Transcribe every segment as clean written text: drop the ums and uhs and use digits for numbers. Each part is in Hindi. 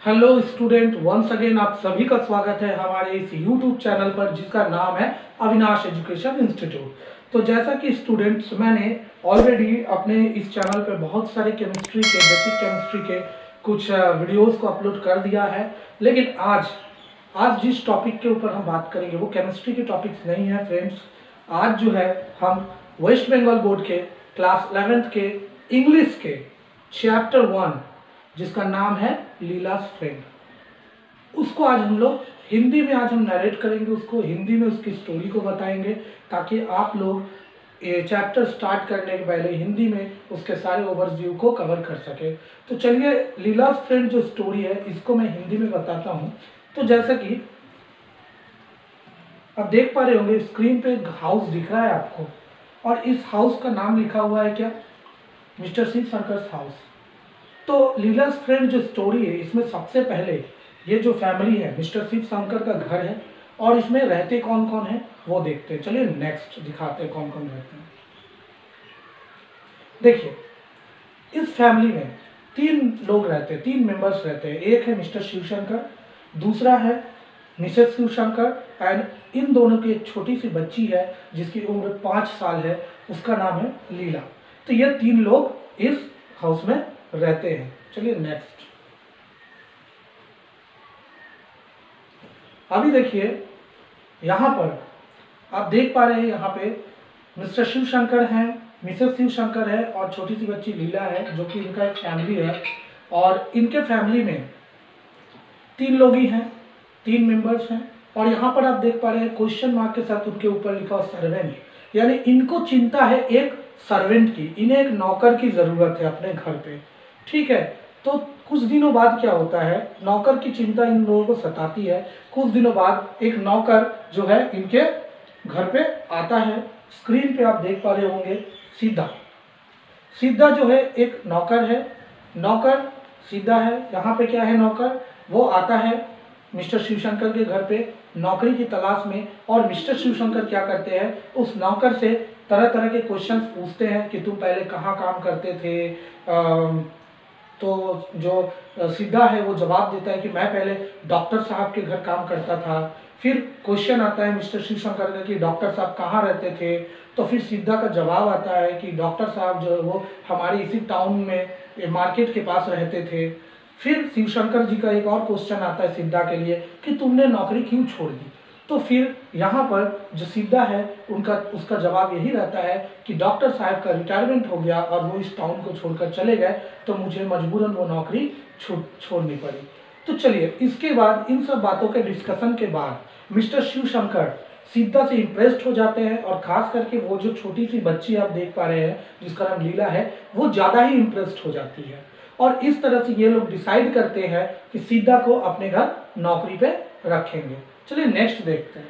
हेलो स्टूडेंट, वंस अगेन आप सभी का स्वागत है हमारे इस यूट्यूब चैनल पर जिसका नाम है अविनाश एजुकेशन इंस्टीट्यूट। तो जैसा कि स्टूडेंट्स, मैंने ऑलरेडी अपने इस चैनल पर बहुत सारे केमिस्ट्री के बेसिक केमिस्ट्री के कुछ वीडियोस को अपलोड कर दिया है, लेकिन आज जिस टॉपिक के ऊपर हम बात करेंगे वो केमिस्ट्री के टॉपिक्स नहीं है फ्रेंड्स। आज जो है हम वेस्ट बंगाल बोर्ड के क्लास 11th के इंग्लिश के चैप्टर 1 जिसका नाम है लीला's फ्रेंड, उसको आज हम लोग हिंदी में आज हम नरेट करेंगे, उसको हिंदी में उसकी स्टोरी को बताएंगे ताकि आप लोग ये चैप्टर स्टार्ट करने के पहले हिंदी में उसके सारे ओवरव्यू को कवर कर सके। तो चलिए, लीला's फ्रेंड जो स्टोरी है इसको मैं हिंदी में बताता हूँ। तो जैसा कि आप देख पा रहे होंगे स्क्रीन पे एक हाउस दिख रहा है आपको, और इस हाउस का नाम लिखा हुआ है क्या? Mister Shiv Shankar's house. तो लीला's फ्रेंड जो स्टोरी है इसमें सबसे पहले ये जो फैमिली है मिस्टर शिव शंकर का घर है, और इसमें रहते कौन कौन है वो देखते हैं। चलिए नेक्स्ट दिखाते हैं कौन कौन रहते हैं। देखिए, इस फैमिली में 3 लोग रहते हैं, 3 मेंबर्स रहते हैं। एक है मिस्टर शिव शंकर, दूसरा है मिसेस शिव शंकर, एंड इन दोनों की एक छोटी सी बच्ची है जिसकी उम्र 5 साल है, उसका नाम है लीला। तो ये 3 लोग इस हाउस में रहते हैं। चलिए नेक्स्ट। अभी देखिए, यहाँ पर आप देख पा रहे हैं, यहाँ पे मिस्टर शिव शंकर हैं, मिसेस शिव शंकर है और छोटी सी बच्ची लीला है जो कि इनका एक फैमिली है। और इनके फैमिली में 3 लोग ही हैं, 3 मेंबर्स हैं। और यहाँ पर आप देख पा रहे हैं क्वेश्चन मार्क के साथ उनके ऊपर लिखा सर्वेंट, यानी इनको चिंता है एक सर्वेंट की, इन्हें एक नौकर की जरूरत है अपने घर पे। ठीक है, तो कुछ दिनों बाद क्या होता है, नौकर की चिंता इन लोगों को सताती है। कुछ दिनों बाद एक नौकर जो है इनके घर पे आता है। स्क्रीन पे आप देख पा रहे होंगे सीधा। सीधा जो है एक नौकर है, नौकर सीधा है। यहाँ पे क्या है, नौकर वो आता है मिस्टर शिवशंकर के घर पे नौकरी की तलाश में, और मिस्टर शिवशंकर क्या करते हैं, उस नौकर से तरह तरह के क्वेश्चंस पूछते हैं कि तुम पहले कहाँ काम करते थे। तो जो सीधा है वो जवाब देता है कि मैं पहले डॉक्टर साहब के घर काम करता था। फिर क्वेश्चन आता है मिस्टर शिवशंकर का कि डॉक्टर साहब कहाँ रहते थे, तो फिर सीधा का जवाब आता है कि डॉक्टर साहब जो है वो हमारे इसी टाउन में मार्केट के पास रहते थे। फिर शिवशंकर जी का एक और क्वेश्चन आता है सिद्धा के लिए कि तुमने नौकरी क्यों छोड़ दी। तो फिर यहाँ पर जो सिद्धा है उसका जवाब यही रहता है कि डॉक्टर साहब का रिटायरमेंट हो गया और वो इस टाउन को छोड़कर चले गए, तो मुझे मजबूरन वो नौकरी छोड़नी पड़ी। तो चलिए, इसके बाद इन सब बातों के डिस्कशन के बाद मिस्टर शिवशंकर सिद्धा से इम्प्रेस्ड हो जाते हैं, और खास करके वो जो छोटी सी बच्ची आप देख पा रहे हैं जिसका नाम लीला है, वो ज़्यादा ही इम्प्रेस्ड हो जाती है। और इस तरह से ये लोग डिसाइड करते हैं कि सिद्धा को अपने घर नौकरी पे रखेंगे। चलिए नेक्स्ट देखते हैं।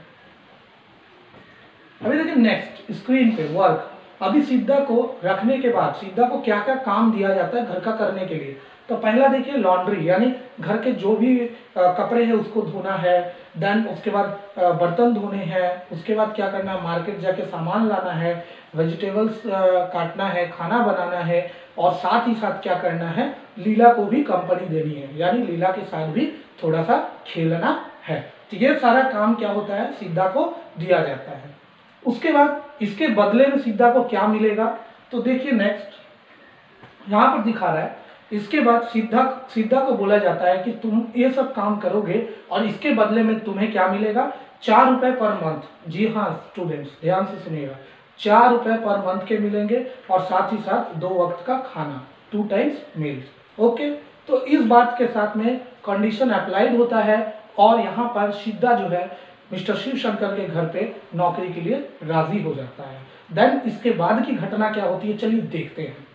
अभी देखिए नेक्स्ट स्क्रीन पे वर्क। अभी सिद्धा को रखने के बाद सिद्धा को क्या क्या काम दिया जाता है घर का करने के लिए। तो पहला देखिए लॉन्ड्री, यानी घर के जो भी कपड़े हैं उसको धोना है। देन उसके बाद बर्तन धोने हैं। उसके बाद क्या करना है, मार्केट जाके सामान लाना है, वेजिटेबल्स काटना है, खाना बनाना है, और साथ ही साथ क्या करना है, लीला को भी कंपनी देनी है, यानी लीला के साथ भी थोड़ा सा खेलना है। तो ये सारा काम क्या होता है, सिद्धा को दिया जाता है। उसके बाद इसके बदले में सिद्धा को क्या मिलेगा, तो देखिए नेक्स्ट यहाँ पर दिखा रहा है। इसके बाद सिद्धा को बोला जाता है कि तुम ये सब काम करोगे और इसके बदले में तुम्हें क्या मिलेगा, 4 रुपए पर मंथ। जी हाँ स्टूडेंट्स, ध्यान से सुनिएगा, 4 रुपए पर मंथ के मिलेंगे, और साथ ही साथ 2 वक्त का खाना, 2 टाइम्स मील्स। ओके, तो इस बात के साथ में कंडीशन अप्लाइड होता है, और यहाँ पर सिद्धा जो है मिस्टर शिवशंकर के घर पे नौकरी के लिए राजी हो जाता है। देन इसके बाद की घटना क्या होती है, चलिए देखते हैं।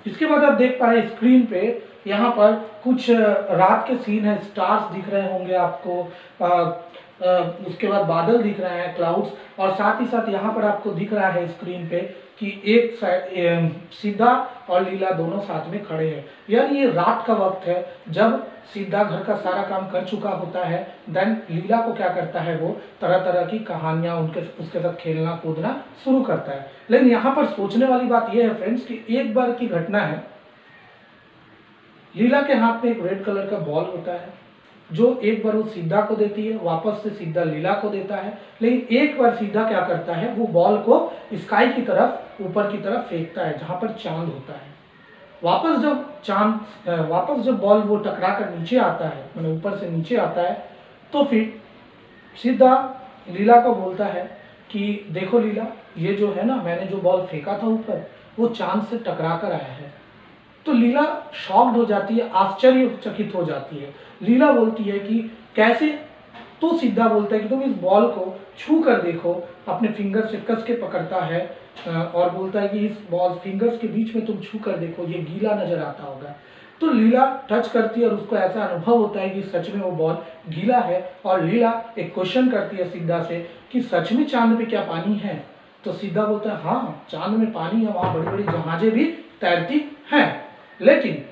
इसके बाद आप देख पा रहे हैं स्क्रीन पे, यहाँ पर कुछ रात के सीन है, स्टार्स दिख रहे होंगे आपको। उसके बाद बादल दिख रहे हैं, क्लाउड्स, और साथ ही साथ यहाँ पर आपको दिख रहा है स्क्रीन पे कि एक साइड सिद्धा और लीला दोनों साथ में खड़े हैं, यानी ये रात का वक्त है जब सिद्धा घर का सारा काम कर चुका होता है। देन लीला को क्या करता है, वो तरह तरह की कहानियां उसके साथ खेलना कूदना शुरू करता है। लेकिन यहाँ पर सोचने वाली बात यह है फ्रेंड्स कि एक बार की घटना है, लीला के हाथ में एक रेड कलर का बॉल होता है जो एक बार वो सीधा को देती है, वापस से सीधा लीला को देता है, लेकिन एक बार सीधा क्या करता है, वो बॉल को स्काई की तरफ, ऊपर की तरफ फेंकता है जहां पर चांद होता है। वापस जब बॉल वो टकरा कर नीचे आता है, मैंने ऊपर से नीचे आता है, तो फिर सीधा लीला को बोलता है कि देखो लीला, ये जो है ना, मैंने जो बॉल फेंका था ऊपर, वो चांद से टकरा कर आया है। तो लीला शॉक्ड हो जाती है, आश्चर्यचकित हो जाती है। लीला बोलती है कि कैसे? तो सीधा बोलता है कि तुम इस बॉल को छू कर देखो, अपने फिंगर से कस के पकड़ता है और बोलता है कि इस बॉल फिंगर्स के बीच में तुम छू कर देखो, ये गीला नजर आता होगा। तो लीला टच करती है और उसको ऐसा अनुभव होता है कि सच में वो बॉल गीला है। और लीला एक क्वेश्चन करती है सीधा से कि सच में चांद पे क्या पानी है? तो सीधा बोलता है हाँ, चांद में पानी है, वहां बड़ी बड़ी जहाजें भी तैरती हैं। लेकिन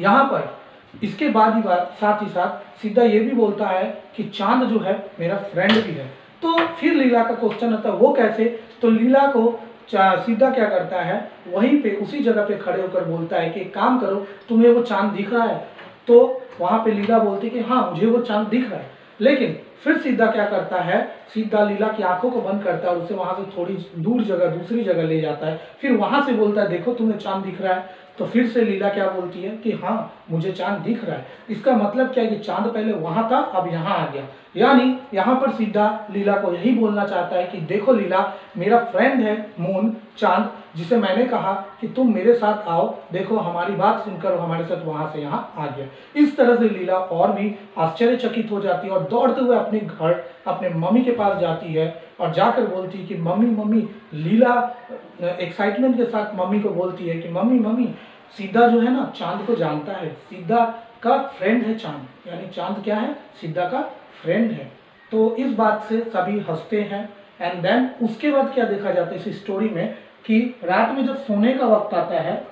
यहाँ पर इसके बाद साथ ही साथ सीधा ये भी बोलता है कि चांद जो है मेरा फ्रेंड भी है। तो फिर लीला का क्वेश्चन आता है वो कैसे? तो लीला को सीधा क्या करता है, वहीं पे उसी जगह पे खड़े होकर बोलता है कि एक काम करो, तुम्हें वो चांद दिख रहा है? तो वहां पे लीला बोलती है कि हाँ, मुझे वो चांद दिख रहा है। लेकिन फिर सीधा क्या करता है, सीधा लीला की आंखों को बंद करता है और उसे वहां से थोड़ी दूर जगह, दूसरी जगह ले जाता है। फिर वहां से बोलता है देखो तुम्हें चांद दिख रहा है। तो फिर से लीला क्या बोलती है कि हाँ, मुझे चांद दिख रहा है। इसका मतलब क्या है कि चांद पहले वहां था, अब यहाँ आ गया। यानी यहाँ पर सीधा लीला को यही बोलना चाहता है कि देखो लीला, मेरा फ्रेंड है मून, चांद, जिसे मैंने कहा कि तुम मेरे साथ आओ, देखो हमारी बात सुनकर हमारे साथ वहां से यहाँ आ गया। इस तरह से लीला और भी आश्चर्यचकित हो जाती है और दौड़ते हुए अपने घर, अपने मम्मी के पास जाती है और जाकर बोलती है कि मम्मी मम्मी। लीला एक्साइटमेंट के साथ मम्मी को बोलती है कि मम्मी मम्मी, सीधा जो है ना चांद को जानता है, सीधा का फ्रेंड है चांद, यानी चांद क्या है, सीधा का फ्रेंड है। तो इस बात से सभी हंसते हैं। एंड देन उसके बाद क्या देखा जाता है इस स्टोरी में कि रात में जब सोने का वक्त आता है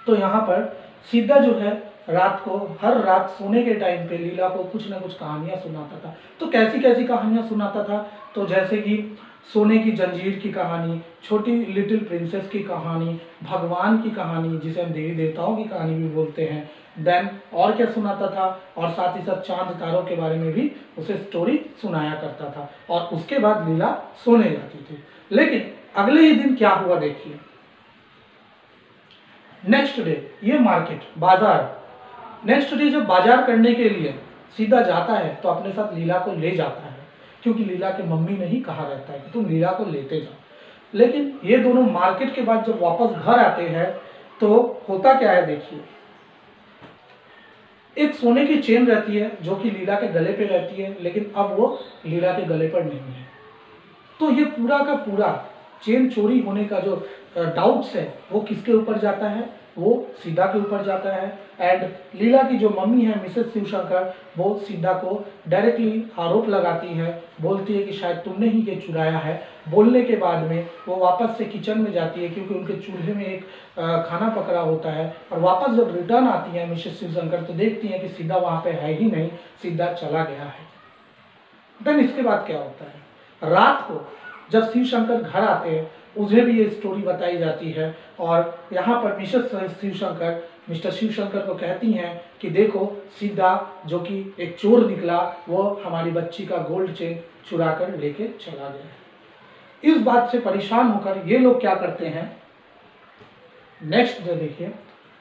तो यहाँ पर सीधा जो है रात को, हर रात सोने के टाइम पे लीला को कुछ ना कुछ कहानियां सुनाता था। तो कैसी कैसी कहानियां सुनाता था? तो जैसे कि सोने की जंजीर की कहानी, छोटी लिटिल प्रिंसेस की कहानी, भगवान की कहानी जिसे हम देवी देवताओं की कहानी भी बोलते हैं। देन और क्या सुनाता था? और साथ ही साथ चांद तारों के बारे में भी उसे स्टोरी सुनाया करता था। और उसके बाद लीला सोने जाती थी। लेकिन अगले ही दिन क्या हुआ देखिए। नेक्स्ट डे ये मार्केट, बाजार, नेक्स्ट डे जब बाजार करने के लिए सीधा जाता है तो अपने साथ लीला को ले जाता है, क्योंकि लीला के मम्मी ने ही कहा रहता है कि तुम लीला को लेते जाओ। लेकिन ये दोनों मार्केट के बाद जब वापस घर आते हैं तो होता क्या है देखिए। एक सोने की चेन रहती है जो कि लीला के गले पे रहती है, लेकिन अब वो लीला के गले पर नहीं है। तो ये पूरा का पूरा चेन चोरी होने का जो डाउट्स है वो किसके ऊपर जाता है? वो सीधा के ऊपर जाता है। एंड लीला की जो मम्मी है मिसेस शिवशंकर, वो सीधा को डायरेक्टली आरोप लगाती है, बोलती है कि शायद तुमने ही ये चुराया है। बोलने के बाद में वो वापस से किचन में जाती है, क्योंकि उनके चूल्हे में एक खाना पकड़ा होता है। और वापस जब रिटर्न आती है मिसेस शिवशंकर तो देखती है कि सीधा वहाँ पे है ही नहीं, सीधा चला गया है। देन इसके बाद क्या होता है, रात को जब शिवशंकर घर आते हैं उन्हें भी ये स्टोरी बताई जाती है। और यहाँ पर मिसेस शिवशंकर मिस्टर शिवशंकर को कहती हैं कि देखो सीधा जो कि एक चोर निकला, वो हमारी बच्ची का गोल्ड चेन चुरा कर लेके चला गया। इस बात से परेशान होकर ये लोग क्या करते हैं, नेक्स्ट डे देखिए,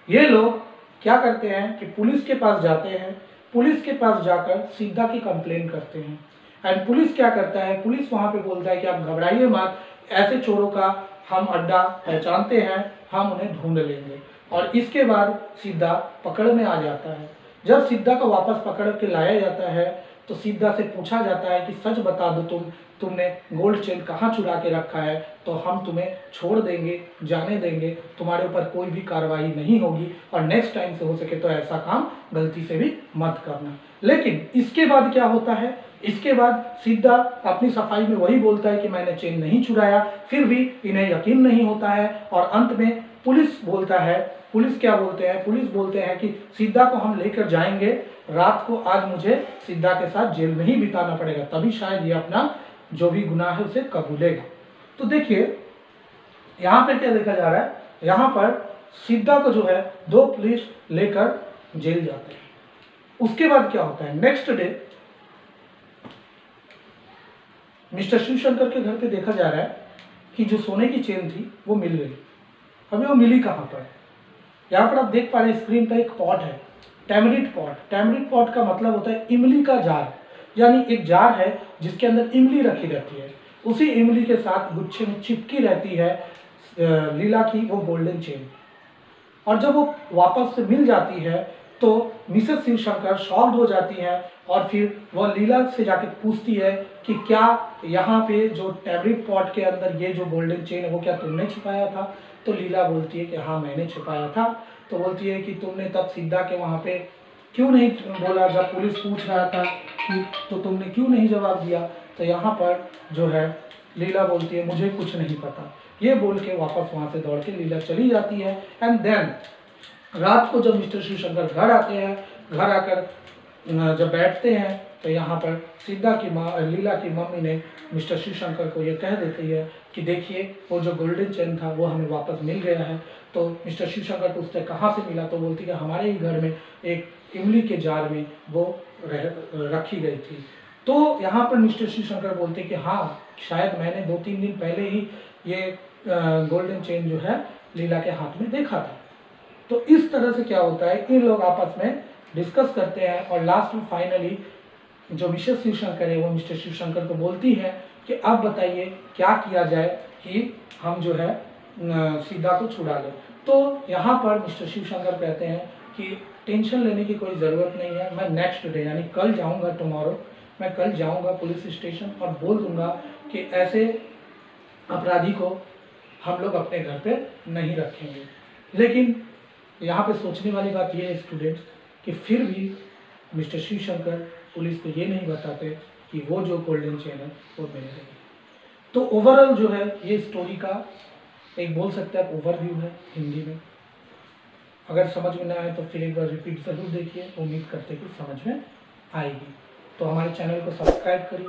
ये लोग क्या करते हैं कि पुलिस के पास जाते हैं। पुलिस के पास जाकर सीधा की कंप्लेन करते हैं। एंड पुलिस क्या करता है, पुलिस वहां पे बोलता है कि आप घबराइए मत, ऐसे चोरों का हम अड्डा पहचानते हैं, हम उन्हें ढूंढ लेंगे। और इसके बाद सीधा पकड़ में आ जाता है। जब सीधा को वापस पकड़ के लाया जाता है तो सीधा से पूछा जाता है कि सच बता दो, तुमने गोल्ड चेन कहाँ चुरा के रखा है, तो हम तुम्हें छोड़ देंगे, जाने देंगे, तुम्हारे ऊपर कोई भी कार्रवाई नहीं होगी और नेक्स्ट टाइम से हो सके तो ऐसा काम गलती से भी मत करना। लेकिन इसके बाद क्या होता है, इसके बाद सीधा अपनी सफाई में वही बोलता है कि मैंने चेन नहीं चुराया। फिर भी इन्हें यकीन नहीं होता है और अंत में पुलिस बोलता है, पुलिस क्या बोलते हैं, पुलिस बोलते हैं कि सीधा को हम लेकर जाएंगे, रात को आज मुझे सीधा के साथ जेल में ही बिताना पड़ेगा, तभी शायद ये अपना जो भी गुनाह है उसे कबूलेगा। तो देखिए यहाँ पर क्या देखा जा रहा है, यहाँ पर सीधा को जो है दो पुलिस लेकर जेल जाते हैं। उसके बाद क्या होता है, नेक्स्ट डे मिस्टर शिवशंकर के घर पे देखा जा रहा है कि जो सोने की चेन थी वो मिल गई। अभी वो मिली कहाँ पर, यहाँ पर आप देख पा रहे हैं स्क्रीन पर एक पॉट है, टैमरिंड पॉट। टैमरिंड पॉट का मतलब होता है इमली का जार, यानी एक जार है जिसके अंदर इमली रखी रहती है। उसी इमली के साथ गुच्छे में चिपकी रहती है लीला की वो गोल्डन चेन। और जब वो वापस से मिल जाती है तो मिसेस शिवशंकर शॉक्ड हो जाती है और फिर वह लीला से जाके पूछती है कि क्या यहाँ पे जो टैमरिंड पॉट के अंदर ये जो गोल्डन चेन है वो क्या तुमने छिपाया था। तो लीला बोलती है कि हाँ मैंने छिपाया था। तो बोलती है कि तुमने तब सिद्धा के वहाँ पे क्यों नहीं बोला, जब पुलिस पूछ रहा था कि तो तुमने क्यों नहीं जवाब दिया। तो यहाँ पर जो है लीला बोलती है मुझे कुछ नहीं पता। ये बोल के वापस वहाँ से दौड़ के लीला चली जाती है। एंड देन रात को जब मिस्टर शिवशंकर घर आते हैं, घर आकर जब बैठते हैं तो यहाँ पर सिद्धा की माँ लीला की मम्मी ने मिस्टर शिवशंकर को ये कह देती है कि देखिए वो जो गोल्डन चेन था वो हमें वापस मिल गया है। तो मिस्टर शिवशंकर पूछते कहाँ से मिला, तो बोलती कि हमारे ही घर में एक इमली के जार में वो रखी गई थी। तो यहाँ पर मिस्टर शिवशंकर बोलते कि हाँ शायद मैंने 2-3 दिन पहले ही ये गोल्डन चेन जो है लीला के हाथ में देखा था। तो इस तरह से क्या होता है, इन लोग आपस में डिस्कस करते हैं और लास्ट में फाइनली जो मिसेस शिवशंकर है वो मिस्टर शिवशंकर को बोलती है कि अब बताइए क्या किया जाए कि हम जो है सिद्धा को छुड़ा लें। तो यहाँ पर मिस्टर शिवशंकर कहते हैं कि टेंशन लेने की कोई ज़रूरत नहीं है, मैं नेक्स्ट डे यानी कल जाऊँगा, टुमारो मैं कल जाऊँगा पुलिस स्टेशन और बोल दूँगा कि ऐसे अपराधी को हम लोग अपने घर पे नहीं रखेंगे। लेकिन यहाँ पे सोचने वाली बात ये है स्टूडेंट्स कि फिर भी मिस्टर शिवशंकर पुलिस को ये नहीं बताते कि वो जो गोल्डन चेन है वो मिल गई। तो ओवरऑल जो है ये स्टोरी का एक बोल सकते हैं ओवरव्यू है हिंदी में। अगर समझ में ना आए तो फिर एक बार रिपीट ज़रूर देखिए, उम्मीद करते कि समझ में आएगी। तो हमारे चैनल को सब्सक्राइब करिए,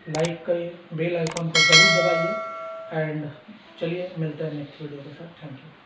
लाइक करिए, बेल आइकॉन को ज़रूर दबाइए एंड चलिए मिलते हैं नेक्स्ट वीडियो के साथ। Thank you.